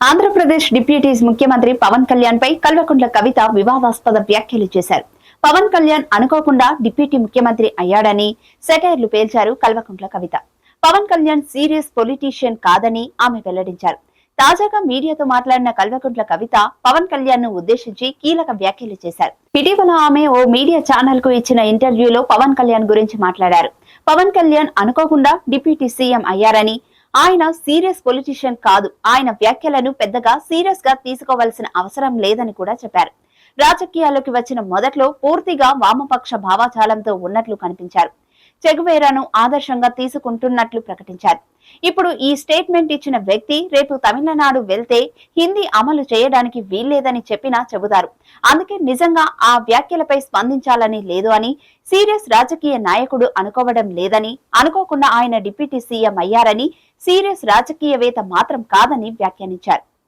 Andhra Pradesh deputy ముఖ్యమంత్రి పవన్ కళ్యాణ్ పై కల్వకుంట్ల కవిత వివాదాస్పద వ్యాఖ్యలు చేశారు. పవన్ కళ్యాణ్ అనుకోకుండా డిప్యూటీ ముఖ్యమంత్రి అయ్యాడని సెటైర్లు పేల్చారు కల్వకుంట్ల కవిత. పవన్ కళ్యాణ్ సీరియస్ పొలిటీషియన్ కాదని ఆమె వెల్లడించారు. తాజాగా మీడియాతో మాట్లాడిన కల్వకుంట్ల కవిత పవన్ కళ్యాణ్ ను ఉద్దేశించి కీలక వ్యాఖ్యలు చేశారు. ఇటీవల ఆమె ఓ మీడియా ఛానల్ కు ఇచ్చిన ఇంటర్వ్యూలో పవన్ కళ్యాణ్ గురించి మాట్లాడారు. పవన్ కళ్యాణ్ అనుకోకుండా డిప్యూటీ సీఎం అయ్యారని, ఆయన సీరియస్ పొలిటీషియన్ కాదు, ఆయన వ్యాఖ్యలను పెద్దగా సీరియస్ గా తీసుకోవాల్సిన అవసరం లేదని కూడా చెప్పారు. రాజకీయాల్లోకి వచ్చిన మొదట్లో పూర్తిగా వామపక్ష భావాజాలంతో ఉన్నట్లు కనిపించారు. చెగువేరాను ఆదర్శంగా తీసుకుంటున్నట్లు ప్రకటించారు. ఇప్పుడు ఈ స్టేట్మెంట్ ఇచ్చిన వ్యక్తి రేపు తమిళనాడు వెళ్తే హిందీ అమలు చేయడానికి వీల్లేదని చెప్పినా చెబుతారు. అందుకే నిజంగా ఆ వ్యాఖ్యలపై స్పందించాలని లేదు అని, సీరియస్ రాజకీయ నాయకుడు అనుకోవడం లేదని, అనుకోకుండా ఆయన డిప్యూటీ సీఎం అయ్యారని, సీరియస్ రాజకీయవేత్త మాత్రం కాదని వ్యాఖ్యానించారు.